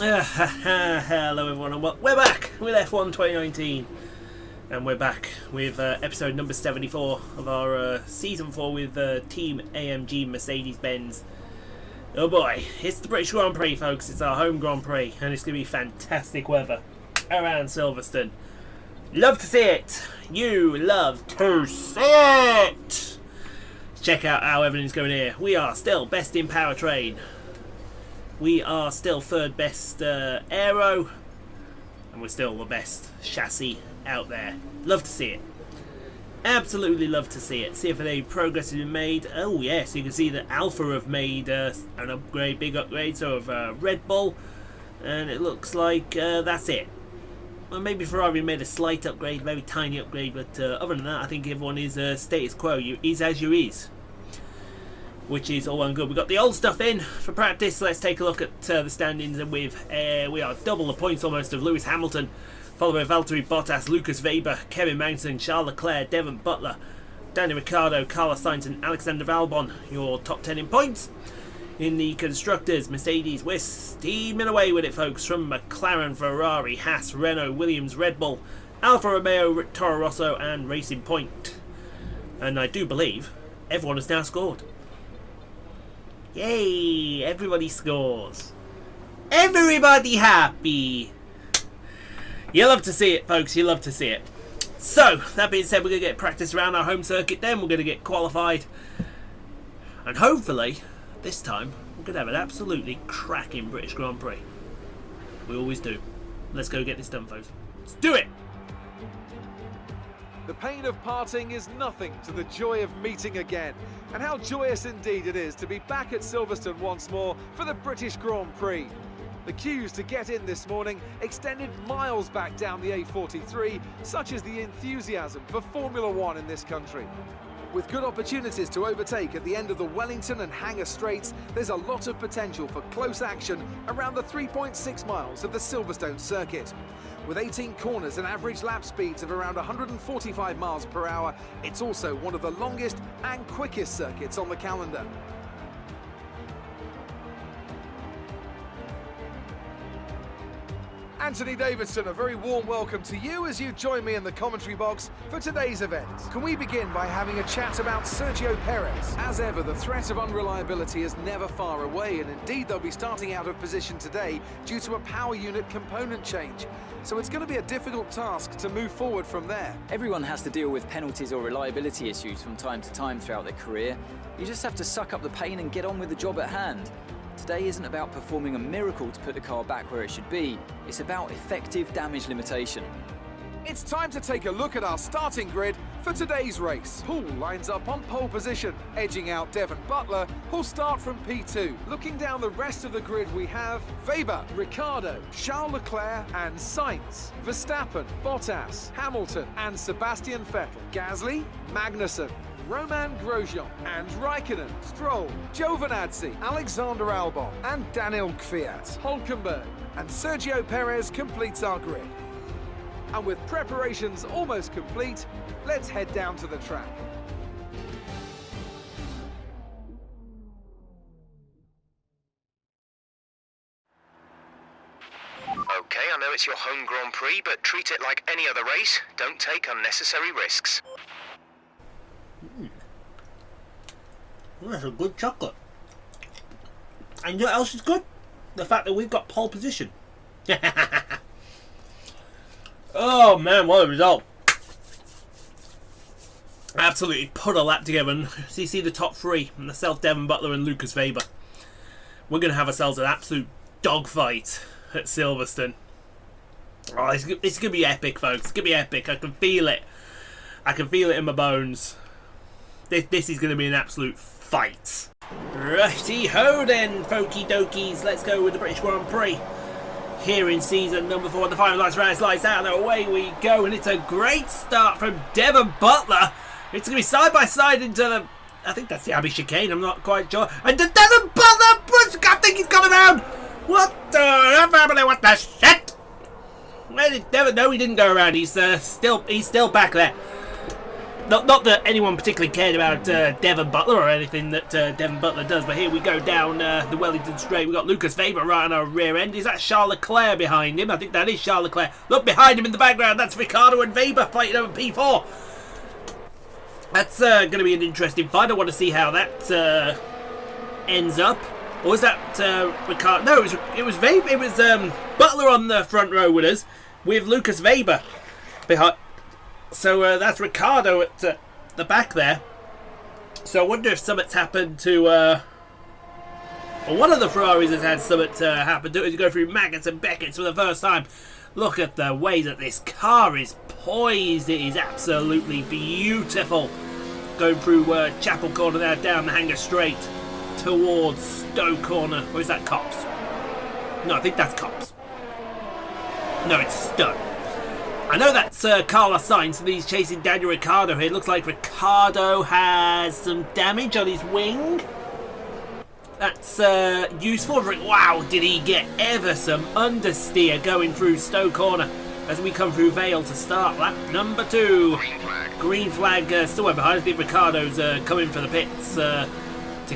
Hello everyone, and we're back with F1 2019, and we're back with episode number 74 of our season 4 with Team AMG Mercedes-Benz. Oh boy, it's the British Grand Prix, folks. It's our home Grand Prix, and it's going to be fantastic weather around Silverstone. Love to see it. You love to see it. Check out how everything's going here. We are still best in powertrain. We are still third best aero, and we're still the best chassis out there. Love to see it. Absolutely love to see it. See if any progress has been made. Oh yes, you can see that Alpha have made an upgrade, big upgrade, so of Red Bull, and it looks like that's it. Well, maybe Ferrari made a slight upgrade, very tiny upgrade, but other than that, I think everyone is status quo. You is as you is, which is all well and good. We've got the old stuff in for practice. So let's take a look at the standings, and we are double the points almost of Lewis Hamilton, followed by Valtteri Bottas, Lukas Weber, Kevin Magnussen, Charles Leclerc, Devon Butler, Daniel Ricciardo, Carlos Sainz and Alexander Albon. Your top 10 in points. In the constructors, Mercedes, we're steaming away with it, folks, from McLaren, Ferrari, Haas, Renault, Williams, Red Bull, Alfa Romeo, Toro Rosso and Racing Point. And I do believe everyone has now scored. Yay! Everybody scores. Everybody happy. You love to see it, folks. You love to see it. So, that being said, we're going to get practice around our home circuit. Then we're going to get qualified. And hopefully, this time, we're going to have an absolutely cracking British Grand Prix. We always do. Let's go get this done, folks. Let's do it! The pain of parting is nothing to the joy of meeting again. And how joyous indeed it is to be back at Silverstone once more for the British Grand Prix. The queues to get in this morning extended miles back down the A43, such as the enthusiasm for Formula One in this country. With good opportunities to overtake at the end of the Wellington and Hangar Straights, there's a lot of potential for close action around the 3.6 miles of the Silverstone circuit. With 18 corners and average lap speeds of around 145 miles per hour, it's also one of the longest and quickest circuits on the calendar. Anthony Davidson, a very warm welcome to you as you join me in the commentary box for today's event. Can we begin by having a chat about Sergio Perez? As ever, the threat of unreliability is never far away, and indeed they'll be starting out of position today due to a power unit component change. So it's going to be a difficult task to move forward from there. Everyone has to deal with penalties or reliability issues from time to time throughout their career. You just have to suck up the pain and get on with the job at hand. Today isn't about performing a miracle to put the car back where it should be. It's about effective damage limitation. It's time to take a look at our starting grid for today's race. Paul lines up on pole position, edging out Devon Butler, who'll start from P2. Looking down the rest of the grid, we have Weber, Ricciardo, Charles Leclerc and Sainz, Verstappen, Bottas, Hamilton and Sebastian Vettel, Gasly, Magnussen, Roman Grosjean and Raikkonen, Stroll, Giovinazzi, Alexander Albon and Daniel Kvyat, Hülkenberg and Sergio Perez completes our grid. And with preparations almost complete, let's head down to the track. Okay, I know it's your home Grand Prix, but treat it like any other race. Don't take unnecessary risks. That's a good chocolate. And you know what else is good? The fact that we've got pole position. Oh man, what a result. Absolutely put a lap together. And so you see the top three, myself, Devon Butler and Lukas Weber. We're going to have ourselves an absolute dogfight at Silverstone. Oh, it's going to be epic, folks. It's going to be epic. I can feel it. I can feel it in my bones. This is going to be an absolute fight. Righty-ho then, folky dokies. Let's go with the British Grand Prix. Here in season number 4, the final lights, rounds, lights out, and away we go. And it's a great start from Devon Butler. It's going to be side by side into the, I think that's the Abbey chicane, I'm not quite sure. And the Devon Butler, I think he's gone around. What the shit? Where did Devon? No, he didn't go around. He's still back there. Not that anyone particularly cared about Devon Butler or anything that Devon Butler does, but here we go down the Wellington Straight. We've got Lukas Weber right on our rear end. Is that Charles Leclerc behind him? I think that is Charles Leclerc. Look behind him in the background, that's Ricciardo and Weber fighting over P4. That's going to be an interesting fight. I want to see how that ends up. Or was that Ricciardo? No, it was Weber. It was Butler on the front row with us, with Lukas Weber behind. So that's Ricciardo at the back there. So I wonder if something's happened to... or one of the Ferraris has had something happen to it as you go through Maggots and Beckett's for the first time. Look at the way that this car is poised. It is absolutely beautiful. Going through Chapel Corner there, down the Hangar Straight towards Stowe Corner. Or is that Cops? No, I think that's Cops. No, it's Stowe. I know that's Carlos Sainz, and he's chasing Daniel Ricciardo here. It looks like Ricciardo has some damage on his wing. That's useful. Wow, did he get ever some understeer going through Stowe Corner as we come through Vale to start lap number 2. Green flag still way behind. I think Ricciardo's coming for the pits to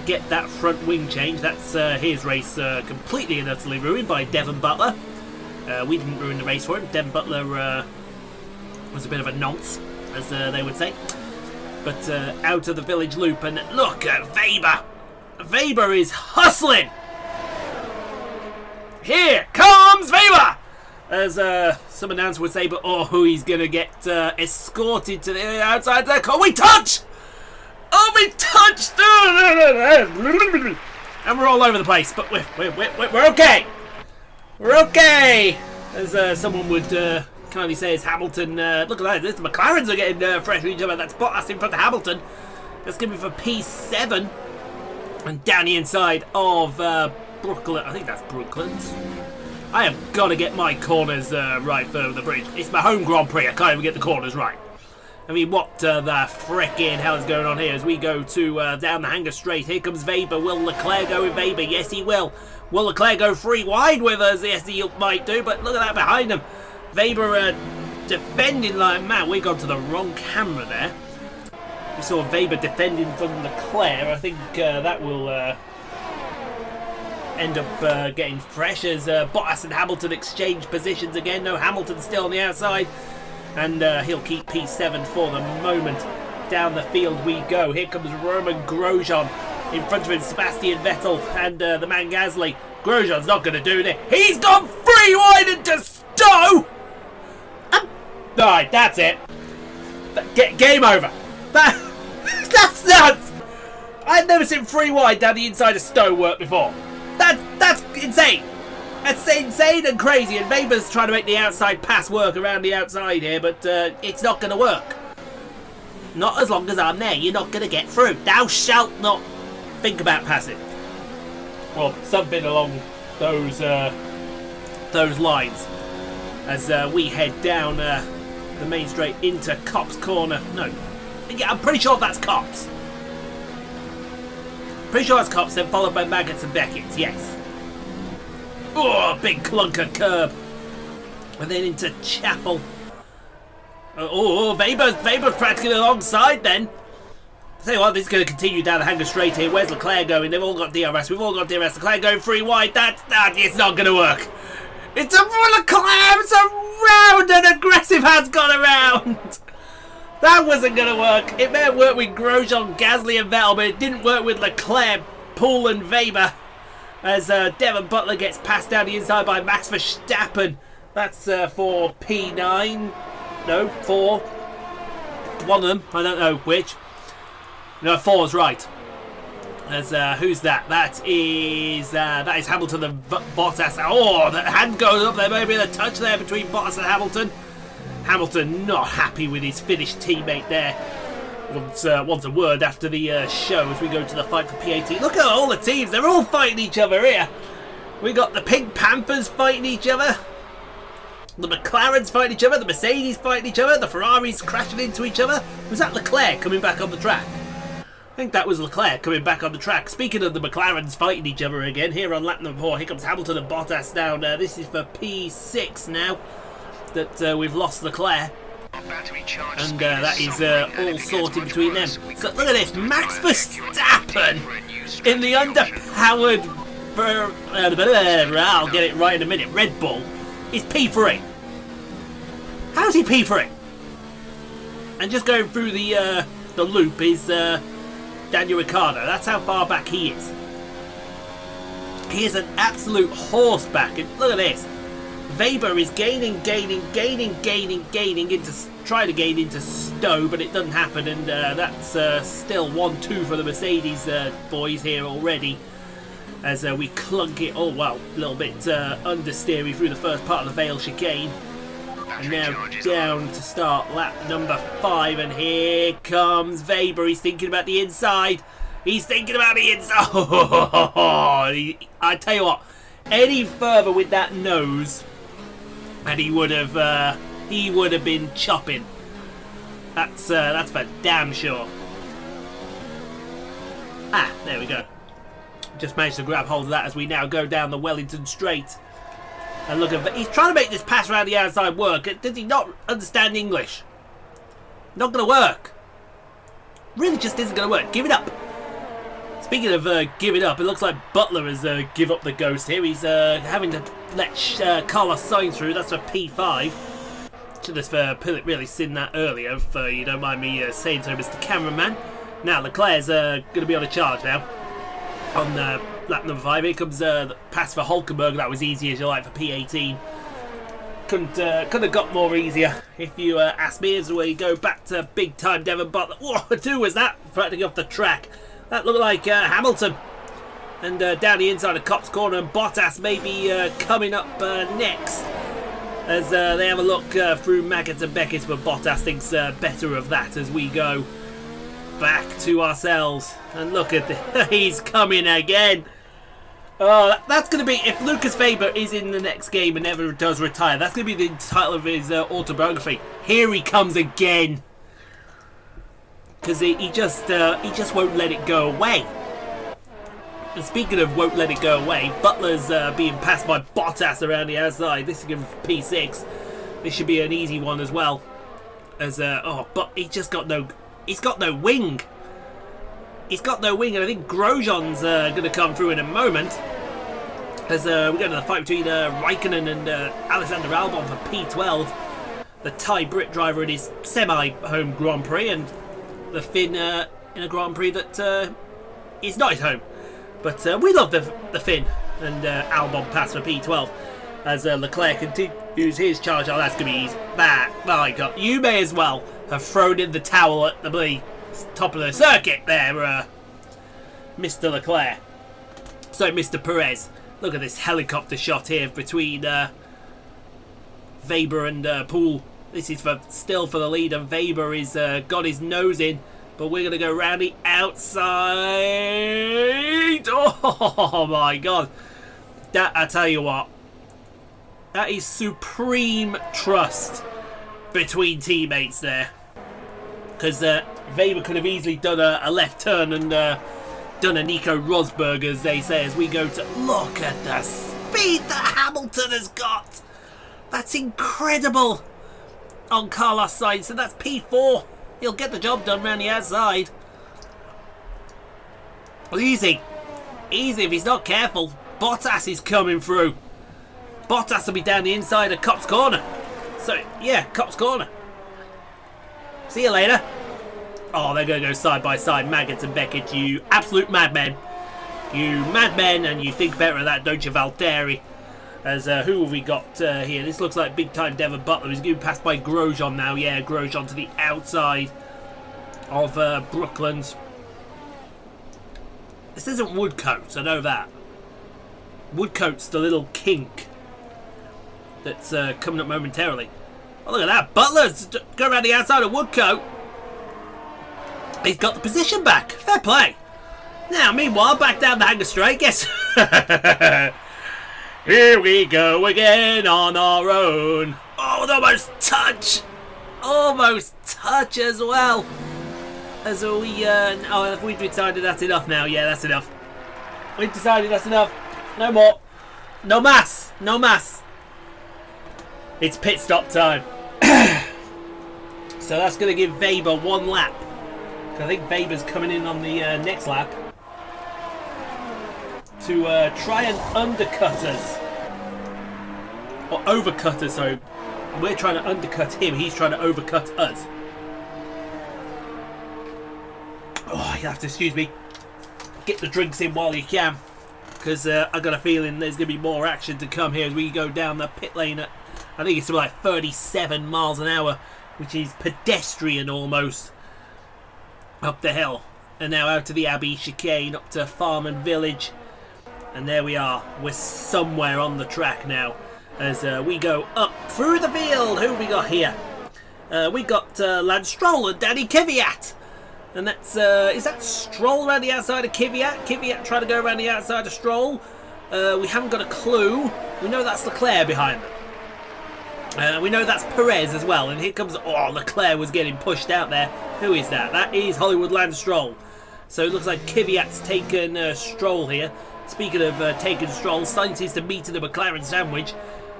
get that front wing change. That's his race completely and utterly ruined by Devon Butler. We didn't ruin the race for him. Devon Butler was a bit of a nonce, as they would say. But out of the village loop, and look at Weber. Weber is hustling. Here comes Weber. As some announcer would say, but he's going to get escorted to the outside there. We touch! Oh, we touched! And we're all over the place, but we're okay. We're okay. As someone would kindly say, is Hamilton. Look at that. The McLarens are getting fresh with each other. That's Bottas in front of Hamilton. That's going to be for P7. And down the inside of Brooklyn. I think that's Brooklands. I have got to get my corners right for the bridge. It's my home Grand Prix. I can't even get the corners right. I mean, what the frickin' hell is going on here as we go to down the Hangar Straight? Here comes Weber. Will Leclerc go with Weber? Yes, he will. Will Leclerc go 3 wide with us? Yes, he might do. But look at that behind him. Weber defending like mad. We've gone to the wrong camera there. We saw Weber defending from Leclerc. I think that will end up getting fresh as Bottas and Hamilton exchange positions again. No, Hamilton still on the outside. And he'll keep P7 for the moment. Down the field we go. Here comes Roman Grosjean. In front of him, Sebastian Vettel and the man Gasly. Grosjean's not going to do it. He's gone 3 wide into Stowe! Alright, that's it. Game over. That's nuts! I've never seen 3 wide down the inside of Stowe work before. That's insane. That's insane and crazy, and Weber's trying to make the outside pass work around the outside here, but it's not going to work. Not as long as I'm there. You're not going to get through. Thou shalt not think about passing. Well, something along those lines. As we head down the main straight into Cops Corner. No. Yeah, I'm pretty sure that's Cops. Pretty sure that's Cops, then followed by Maggots and Beckett's, yes. Oh, big clunker curb. And then into Chapel. Weber's practically alongside then. I'll tell you what, this is going to continue down the Hangar Straight here. Where's Leclerc going? They've all got DRS. We've all got DRS. Leclerc going 3 wide. It's not going to work. It's a Leclerc. It's around, and aggressive has gone around. That wasn't going to work. It may have worked with Grosjean, Gasly and Vettel, but it didn't work with Leclerc, Poole and Weber. As Devon Butler gets passed down the inside by Max Verstappen. That's for P9. No, 4. One of them. I don't know which. No, 4's right. As who's that? That is Hamilton and Bottas. Oh, the hand goes up there. Maybe a touch there between Bottas and Hamilton. Hamilton not happy with his Finnish teammate there. Wants a word after the show as we go to the fight for P18. Look at all the teams. They're all fighting each other here. We got the Pink Panthers fighting each other. The McLarens fighting each other. The Mercedes fighting each other. The Ferraris crashing into each other. Was that Leclerc coming back on the track? I think that was Leclerc coming back on the track. Speaking of the McLarens fighting each other again, here on lap number 4, here comes Hamilton and Bottas down. This is for P6 now that we've lost Leclerc. And that is all sorted between them. So look at this, Max Verstappen in the underpowered, I'll get it right in a minute, Red Bull, is P3. How's he P3? And just going through the loop is Daniel Ricciardo. That's how far back he is. He is an absolute horseback. And look at this. Weber is gaining into, trying to gain into Stowe, but it doesn't happen, and that's still 1-2 for the Mercedes boys here already, as we clunk it, a little bit understeery through the first part of the Vale chicane, and now down to start lap number 5, and here comes Weber. He's thinking about the inside. He's thinking about the inside. I tell you what, any further with that nose, and he would have been chopping. That's for damn sure. There we go. Just managed to grab hold of that as we now go down the Wellington Straight. And look at, he's trying to make this pass around the outside work. Does he not understand English? Not going to work. Really just isn't going to work. Give it up. Speaking of giving up, it looks like Butler has give up the ghost here. He's having to let Carlos Sainz through. That's a P5. Should have really seen that earlier, if you don't mind me saying so, Mr. Cameraman. Now, Leclerc's going to be on a charge now. On lap number 5. Here comes the pass for Hulkenberg. That was easy as you like for P18. Couldn't have got more easier, if you ask me, as we go back to big time Devon Butler. What who was that? Fighting off the track. That looked like Hamilton. And down the inside of Copse Corner, and Bottas may be coming up next. As they have a look through Maggott and Beckett, but Bottas thinks better of that as we go back to ourselves. And look at this, he's coming again. Oh, that's going to be, if Lucas Weber is in the next game and never does retire, that's going to be the title of his autobiography. Here he comes again. Because he just won't let it go away. And speaking of won't let it go away, Butler's being passed by Bottas around the outside. This is going for P6. This should be an easy one as well. As but he's got no wing. He's got no wing, and I think Grosjean's going to come through in a moment. As we go to the fight between Raikkonen and Alexander Albon for P12. The Thai Brit driver in his semi-home Grand Prix, and the Finn in a Grand Prix that is not his home. But we love the Finn, and Albon pass for P12 as Leclerc continues his charge. Oh, that's going to be easy. My God, you may as well have thrown in the towel at the top of the circuit there, Mr. Leclerc. So, Mr. Perez. Look at this helicopter shot here between Weber and Poole. This is still for the lead, and Weber is got his nose in. But we're going to go round the outside. Oh, my God. That, I tell you what. That is supreme trust between teammates there. Because Weber could have easily done a left turn and done a Nico Rosberg, as they say, as we go to... Look at the speed that Hamilton has got. That's incredible on Carlos Sainz. So that's P4. He'll get the job done around the outside. Easy. Easy if he's not careful. Bottas is coming through. Bottas will be down the inside of Copse Corner. So, yeah, Copse Corner. See you later. Oh, they're going to go side by side, Maggott and Beckett. You absolute madmen. You madmen, and you think better of that, don't you, Valtteri? As who have we got here? This looks like big time Devon Butler. He's getting passed by Grosjean now. Yeah, Grosjean to the outside of Brooklands. This isn't Woodcote, I know that. Woodcote's the little kink that's coming up momentarily. Oh, look at that. Butler's going around the outside of Woodcote. He's got the position back. Fair play. Now, meanwhile, back down the Hanger Straight. Guess. Here we go again on our own. Oh, almost touch. Almost touch as well. As we, have we decided that's enough now? Yeah, that's enough. We've decided that's enough. No more. No mass. No mass. It's pit stop time. So that's going to give Weber 1 lap. I think Weber's coming in on the next lap to try and undercut us. Or overcut us, so we're trying to undercut him, he's trying to overcut us. Oh, you have to excuse me. Get the drinks in while you can, because I got a feeling there's going to be more action to come here as we go down the pit lane at, I think it's like 37 miles an hour, which is pedestrian almost, up the hill. And now out to the Abbey chicane, up to Farm and Village. And there we are. We're somewhere on the track now as we go up through the field. Who have we got here? We got Lance Stroll and Danny Kvyat. And that's, is that Stroll around the outside of Kvyat? Kvyat trying to go around the outside of Stroll. We haven't got a clue. We know that's Leclerc behind them. We know that's Perez as well. And here comes, oh, Leclerc was getting pushed out there. Who is that? That is Hollywood Lance Stroll. So it looks like Kvyat's taken Stroll here. Speaking of taking Stroll, scientists to meet in the McLaren sandwich.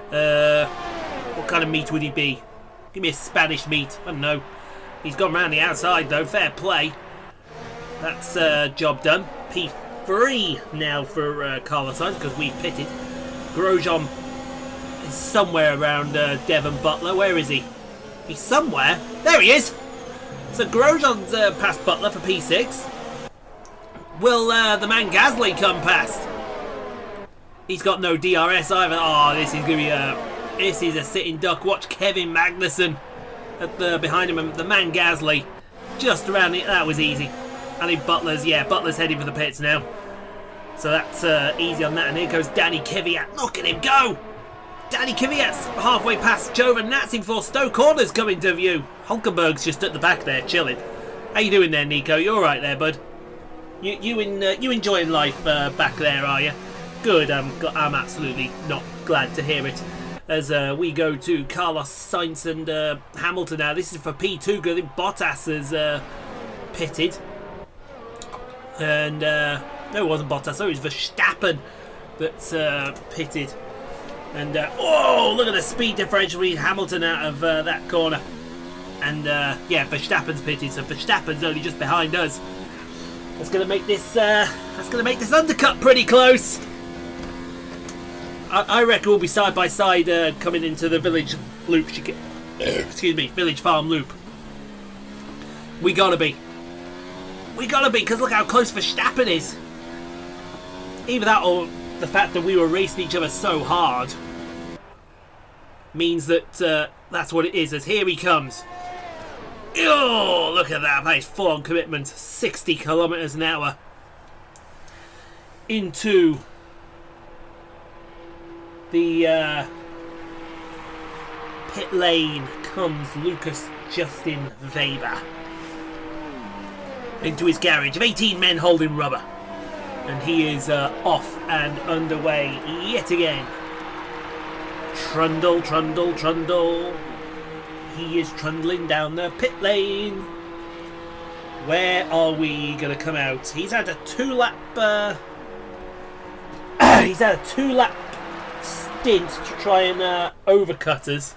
What kind of meat would he be? Give me a Spanish meat. I don't know. He's gone round the outside though. Fair play. That's job done. P3 now for Carlos Sainz because we've pitted. Grosjean is somewhere around Devon Butler. Where is he? He's somewhere. There he is. So Grosjean's past Butler for P6. Will the man Gasly come past? He's got no DRS either. Oh, this is gonna be this is a sitting duck. Watch Kevin Magnussen at the behind him. The man Gasly just around it. That was easy. I think Butler's heading for the pits now. So that's easy on that. And here goes Danny Kvyat. Look at him go. Danny Kvyat's halfway past Giovinazzi before Stowe Corner's coming to view. Hulkenberg's just at the back there chilling. How you doing there, Nico? You all right there, bud? You enjoying life back there, are you? Good. I'm absolutely not glad to hear it. As we go to Carlos Sainz and Hamilton now. This is for P2 because I think Bottas has pitted. And no, it wasn't Bottas. So it was Verstappen that's pitted. And oh, look at the speed differential between Hamilton out of that corner. And yeah, Verstappen's pitted. So Verstappen's only just behind us. That's gonna make this undercut pretty close. I reckon we'll be side by side coming into the village loop. Excuse me, village farm loop. We gotta be, because look how close Verstappen is. Either that or the fact that we were racing each other so hard means that that's what it is. As here he comes. Oh, look at that. That is full-on commitment. 60 kilometers an hour. Into the pit lane comes Lukas Justin Weber. Into his garage of 18 men holding rubber. And he is off and underway yet again. Trundle, trundle, trundle. He is trundling down the pit lane. Where are we going to come out? He's had a 2-lap stint to try and overcut us.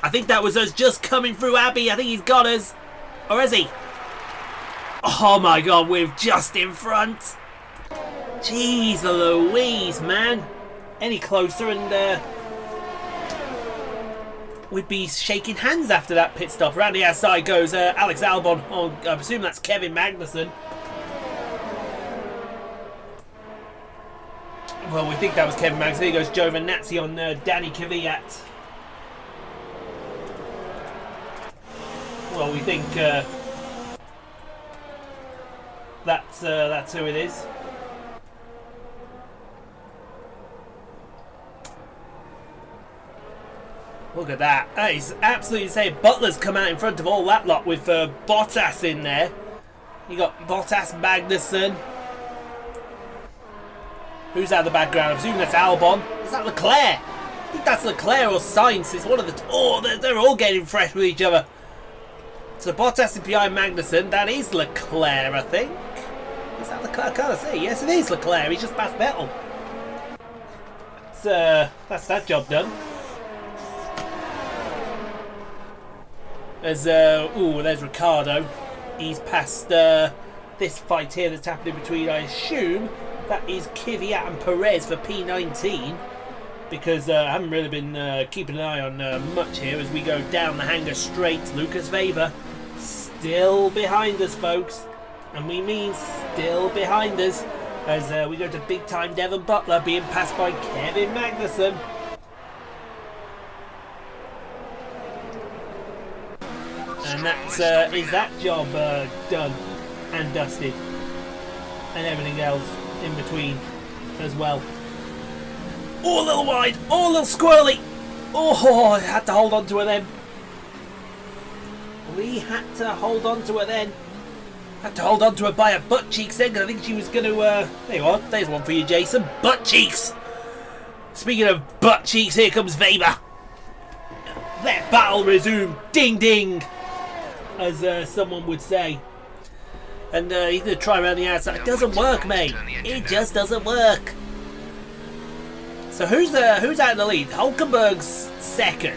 I think that was us just coming through Abbey. I think he's got us. Or is he? Oh my god, we're just in front. Jeez Louise, man. Any closer and we'd be shaking hands after that pit stop. Around the outside goes Alex Albon. Oh, I presume that's Kevin Magnussen. Well, we think that was Kevin Magnussen. Here goes Giovinazzi on Danny Kvyat. Well, we think that's who it is. Look at that. That is absolutely insane. Butler's come out in front of all that lot with Bottas in there. You got Bottas, Magnussen. Who's out of the background? I presume that's Albon. Is that Leclerc? I think that's Leclerc or Sainz. It's one of the... Oh, they're all getting fresh with each other. So Bottas is behind Magnussen. That is Leclerc, I think. Is that Leclerc? I can't see. Yes, it is Leclerc. He's just past Vettel. That's that job done. As there's Ricardo. He's past this fight here that's happening between, I assume, that is Kvyat and Perez for P19. Because I haven't really been keeping an eye on much here as we go down the hangar straight. Lucas Weber still behind us, folks. And we mean still behind us. As we go to big time Devon Butler being passed by Kevin Magnussen. And that's is that job done and dusted. And everything else in between as well. Oh, a little wide. Oh, a little squirrely. Oh, I had to hold on to her then. We had to hold on to her then. Had to hold on to her by her butt cheeks then, because I think she was going to... there you are. There's one for you, Jason. Butt cheeks. Speaking of butt cheeks, here comes Weber. Let battle resume. Ding, ding. As someone would say. And he's going to try around the outside. It doesn't work, mate. It just doesn't work. So who's out in the lead? Hulkenberg's second.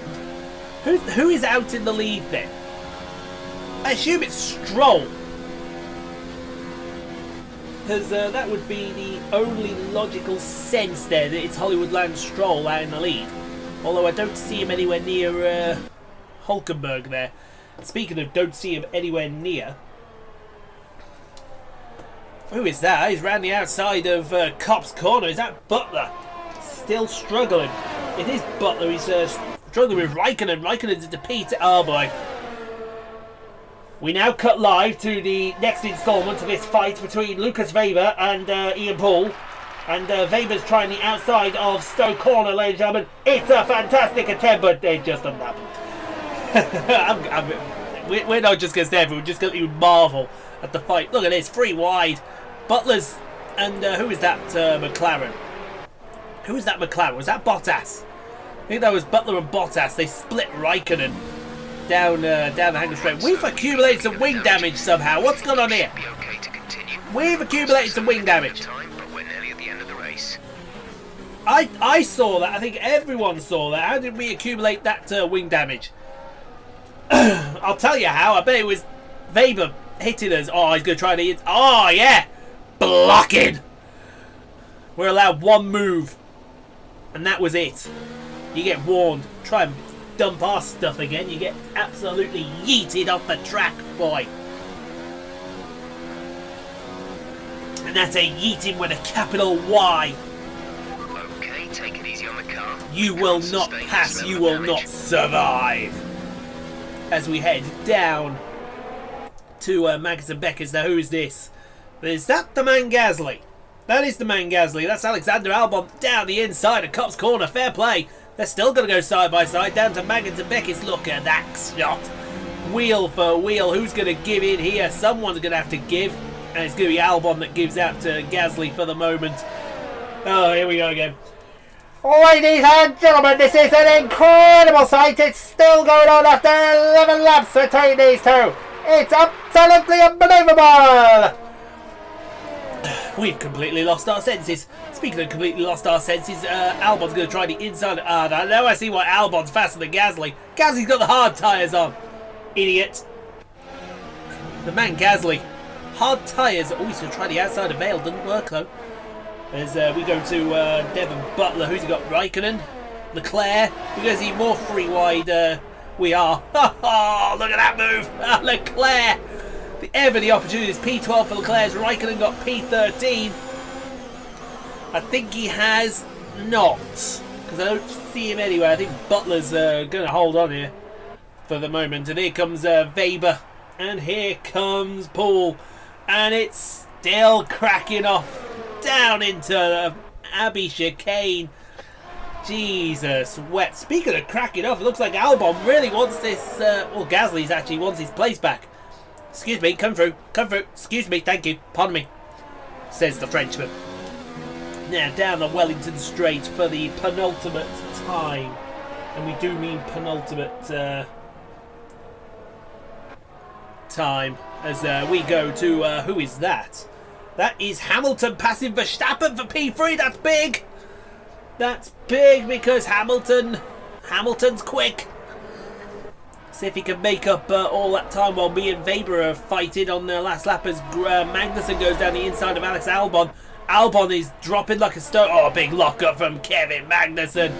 Who is out in the lead then? I assume it's Stroll. Because that would be the only logical sense there, that it's Hollywoodland Stroll out in the lead. Although I don't see him anywhere near Hulkenberg there. Speaking of don't see him anywhere near. Who is that? He's round the outside of Cop's corner. Is that Butler? Still struggling. It is Butler. He's struggling with Raikkonen. Raikkonen's at the P. Oh boy. We now cut live to the next instalment of this fight between Lukas Weber and Ian Paul. And Weber's trying the outside of Stowe corner, ladies and gentlemen. It's a fantastic attempt, but they just done that. We're not just going to stand, we're just going to marvel at the fight. Look at this, 3 wide. Butler's, and who is that McLaren? Who was that McLaren? Was that Bottas? I think that was Butler and Bottas. They split Raikkonen down the hangar straight. We've accumulated some wing damage somehow. What's going on here? We've accumulated some wing damage. I saw that. I think everyone saw that. How did we accumulate that wing damage? I'll tell you how. I bet it was Weber hitting us. Oh, he's going to try to hit. Oh, yeah. Blocking. We're allowed one move. And that was it. You get warned. Try and dump our stuff again. You get absolutely yeeted off the track, boy. And that's a yeeting with a capital Y. Okay, take it easy on the car. You will not pass. You will not survive. As we head down to Max and Beckers. Now, who is this? Is that the man Gasly? That is the man Gasly. That's Alexander Albon down the inside of Cop's corner. Fair play. They're still going to go side by side down to Maggins and Beckers. Look at that shot. Wheel for wheel. Who's going to give in here? Someone's going to have to give. And it's going to be Albon that gives out to Gasly for the moment. Oh, here we go again. Ladies and gentlemen, this is an incredible sight. It's still going on after 11 laps between these two. It's absolutely unbelievable. We've completely lost our senses. Speaking of completely lost our senses, Albon's going to try the inside. Now I see why Albon's faster than Gasly. Gasly's got the hard tyres on. Idiot. The man Gasly. Hard tyres. Oh, he's going to try the outside of Vale. Doesn't work though. As we go to Devon Butler. Who's he got? Raikkonen. Leclerc. We're going to see more free wide. We are. Oh, look at that move. Leclerc. Ever the opportunity is P12 for Leclerc. Raikkonen got P13. I think he has not. Because I don't see him anywhere. I think Butler's going to hold on here for the moment. And here comes Weber. And here comes Paul. And it's still cracking off down into Abbey chicane. Jesus wet. Speaking of cracking off, it looks like Albon really wants this. Well, Gasly's actually wants his place back. Excuse me, come through, come through. Excuse me, thank you, pardon me, says the Frenchman. Now down the Wellington Straight for the penultimate time. And we do mean penultimate time. As we go to, who is that? That is Hamilton passing Verstappen for P3, that's big! That's big because Hamilton's quick. See if he can make up all that time while me and Weber are fighting on the last lap as Magnussen goes down the inside of Alex Albon. Albon is dropping like a stone. Oh, big lock-up from Kevin Magnussen.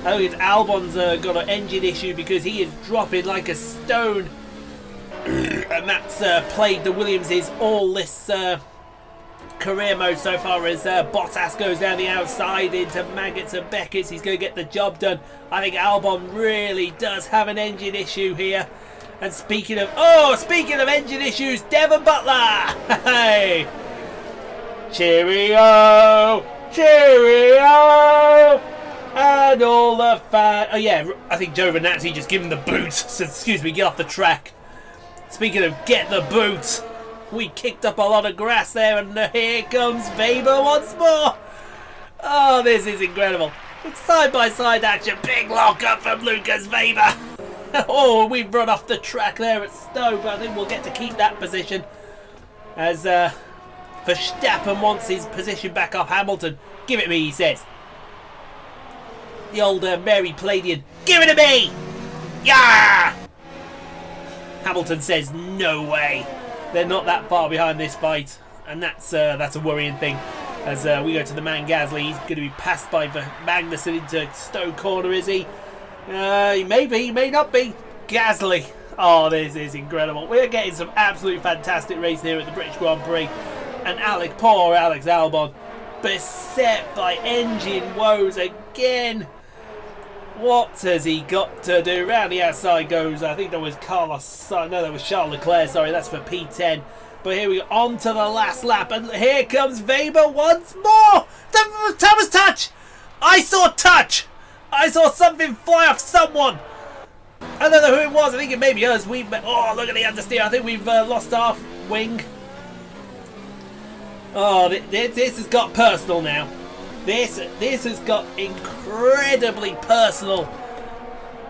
I think Albon's got an engine issue because he is dropping like a stone. And that's plagued the Williamses all this career mode so far as Bottas goes down the outside into Maggots and Beckett's. He's going to get the job done. I think Albon really does have an engine issue here. And speaking of engine issues, Devon Butler! Hey! Cheerio! Cheerio! And all the fans. Oh yeah, I think Joe Venazzi just gave him the boot. So, excuse me, get off the track. Speaking of get the boot, we kicked up a lot of grass there, and here comes Weber once more. Oh, this is incredible. It's side-by-side action. Big lock-up from Lukas Weber. Oh, we've run off the track there at Stowe, but I think we'll get to keep that position as Verstappen wants his position back off Hamilton. Give it to me, he says. The old Mary Palladian. Give it to me! Yeah! Hamilton says no way. They're not that far behind this fight, and that's a worrying thing. As we go to the man Gasly, he's going to be passed by Magnussen into Stowe corner, is he? He may be, he may not be. Gasly. Oh, this is incredible. We're getting some absolute fantastic race here at the British Grand Prix. And poor Alex Albon, beset by engine woes again. What has he got to do? Round the outside goes, I think that was that was Charles Leclerc, sorry, that's for P10. But here we go, on to the last lap, and here comes Weber once more! Thomas touch! I saw touch! I saw something fly off someone! I don't know who it was, I think it may be us. Oh, look at the understeer, I think we've lost our wing. Oh, this has got personal now. This has got incredibly personal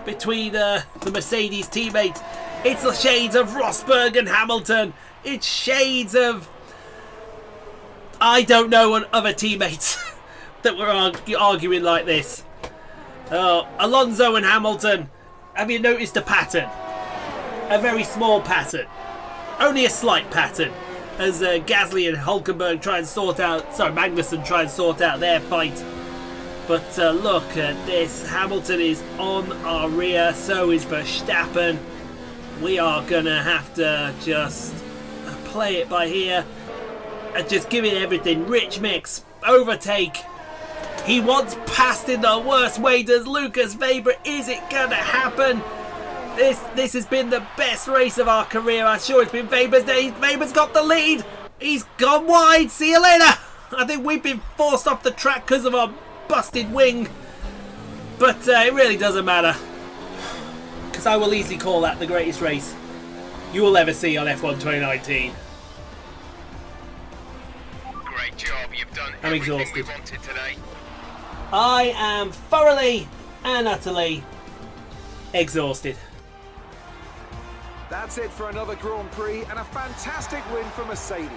between the Mercedes teammates. It's the shades of Rosberg and Hamilton. It's shades of I don't know and other teammates that were arguing like this. Alonso and Hamilton. Have you noticed a pattern? A very small pattern. Only a slight pattern. As Gasly and Hülkenberg Magnussen try and sort out their fight. But look at this. Hamilton is on our rear, so is Verstappen. We are going to have to just play it by ear and just give it everything. Rich mix, overtake. He wants passed in the worst way. Does Lukas Weber? Is it going to happen? This has been the best race of our career. I'm sure it's been Weber's day. Weber's got the lead. He's gone wide. See you later. I think we've been forced off the track because of our busted wing. But it really doesn't matter. Because I will easily call that the greatest race you will ever see on F1 2019. Great job. You've done I'm everything exhausted. we wanted today. I am thoroughly and utterly exhausted. That's it for another Grand Prix and a fantastic win for Mercedes.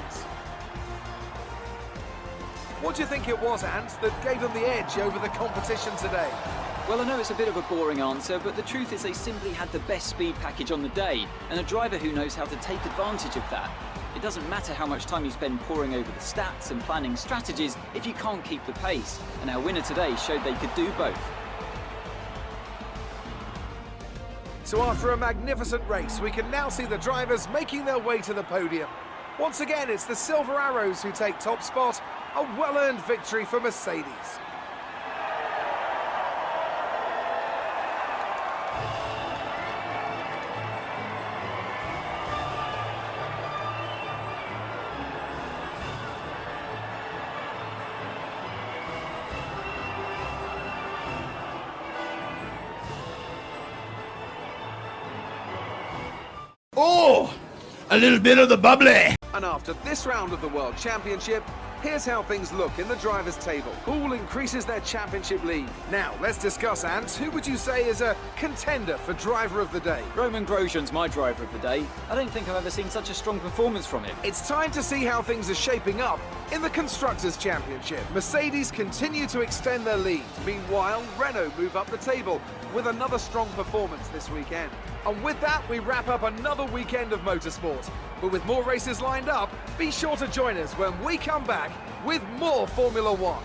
What do you think it was, Ant, that gave them the edge over the competition today? Well, I know it's a bit of a boring answer, but the truth is they simply had the best speed package on the day, and a driver who knows how to take advantage of that. It doesn't matter how much time you spend poring over the stats and planning strategies if you can't keep the pace, and our winner today showed they could do both. So after a magnificent race, we can now see the drivers making their way to the podium. Once again, it's the Silver Arrows who take top spot, a well-earned victory for Mercedes. Oh, a little bit of the bubbly. And after this round of the World Championship, here's how things look in the drivers' table. Poole increases their championship lead. Now, let's discuss, Ant. Who would you say is a contender for driver of the day? Roman Grosjean's my driver of the day. I don't think I've ever seen such a strong performance from him. It's time to see how things are shaping up in the Constructors' Championship. Mercedes continue to extend their lead. Meanwhile, Renault move up the table with another strong performance this weekend. And with that, we wrap up another weekend of motorsport. But with more races lined up, be sure to join us when we come back with more Formula One.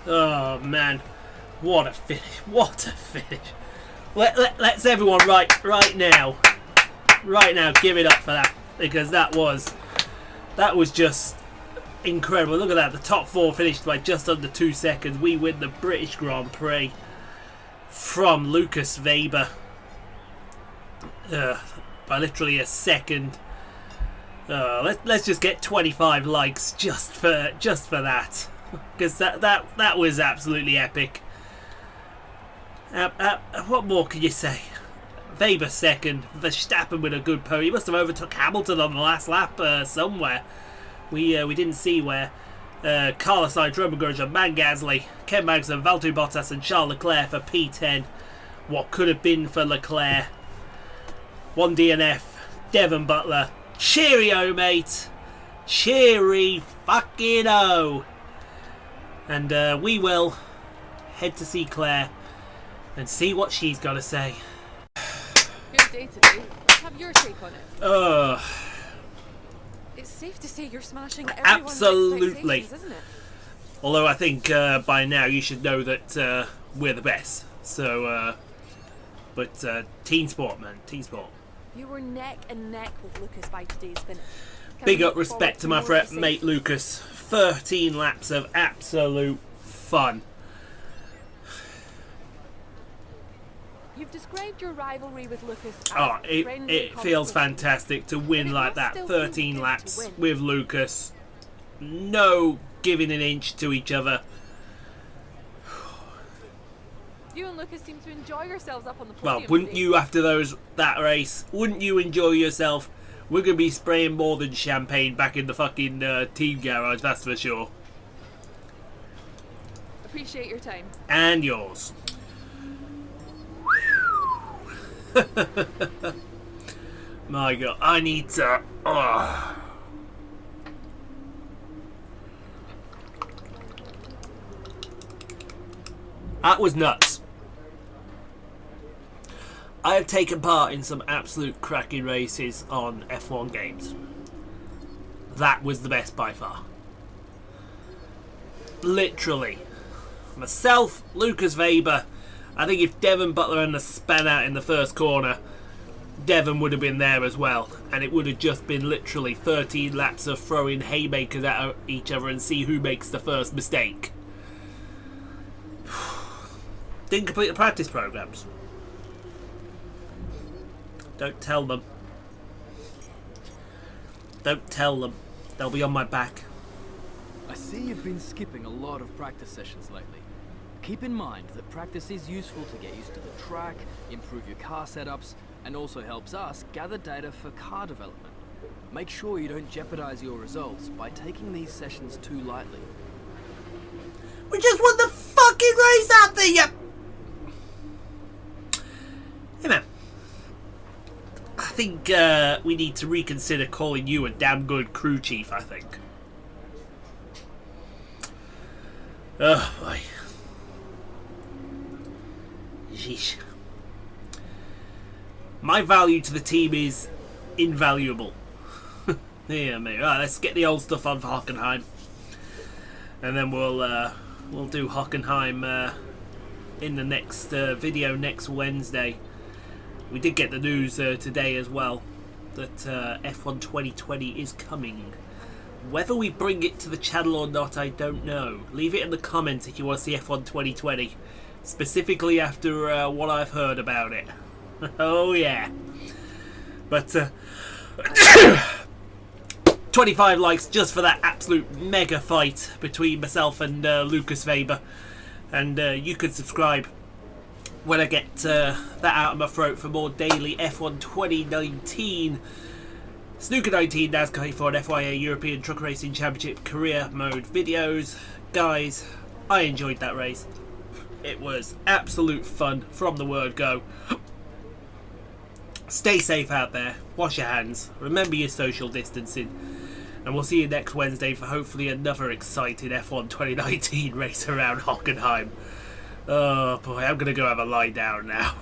Oh man, what a finish! What a finish! Let's everyone right now give it up for that, because that was just incredible. Look at that, the top four finished by just under 2 seconds. We win the British Grand Prix from Lukas Weber by literally a second. Let's just get 25 likes just for that, because that was absolutely epic. What more can you say? Weber second, Verstappen with a good podium. He must have overtook Hamilton on the last lap somewhere. We didn't see where. Carlos Sainz, Roman Grosjean, Man Gasly, Ken Magnussen, Valtteri Bottas and Charles Leclerc for P10. What could have been for Leclerc. 1 DNF, Devon Butler. Cheerio, mate. Cheery fucking oh. And we will head to see Claire and see what she's got to say. Good day today. Let's have your take on it. It's safe to say you're smashing everyone's Absolutely. expectations, isn't it? Although I think by now you should know that we're the best. So, but team sport, man, team sport. You were neck and neck with Lukas by today's finish. Can Big we up look respect to forward my more racing? mate Lucas. 13 laps of absolute fun. You've described your rivalry with Lukas as Oh, friendly it feels competition. fantastic to But win it like must that. still 13 feel good laps to win. with Lucas. No giving an inch to each other. You and Lukas seem to enjoy yourselves up on the Well, podium. wouldn't today. you after that race? Wouldn't you enjoy yourself? We're going to be spraying more than champagne back in the fucking team garage, that's for sure. Appreciate your time. And yours. My God, I need to... Oh. That was nuts. I have taken part in some absolute cracking races on F1 games. That was the best by far. Literally. Myself, Lukas Weber. I think if Devon Butler hadn't spun out in the first corner, Devon would have been there as well. And it would have just been literally 13 laps of throwing haymakers at each other and see who makes the first mistake. Didn't complete the practice programs. Don't tell them. Don't tell them. They'll be on my back. I see you've been skipping a lot of practice sessions lately. Keep in mind that practice is useful to get used to the track, improve your car setups, and also helps us gather data for car development. Make sure you don't jeopardize your results by taking these sessions too lightly. We just won the fucking race out there, you... Hey man, I think we need to reconsider calling you a damn good crew chief, I think. Oh boy. Sheesh. My value to the team is invaluable. Yeah, mate. Right, let's get the old stuff on for Hockenheim. And then we'll do Hockenheim in the next video next Wednesday. We did get the news today as well that F1 2020 is coming. Whether we bring it to the channel or not, I don't know. Leave it in the comments if you want to see F1 2020. Specifically after what I've heard about it. Oh yeah. But 25 likes just for that absolute mega fight between myself and Lukas Weber. And you could subscribe when I get that out of my throat for more daily F1 2019, Snooker 19, NASCAR 84 and FIA European Truck Racing Championship Career Mode videos. Guys, I enjoyed that race. It was absolute fun from the word go. Stay safe out there, wash your hands, remember your social distancing, and we'll see you next Wednesday for hopefully another exciting F1 2019 race around Hockenheim. Oh boy, I'm gonna go have a lie down now.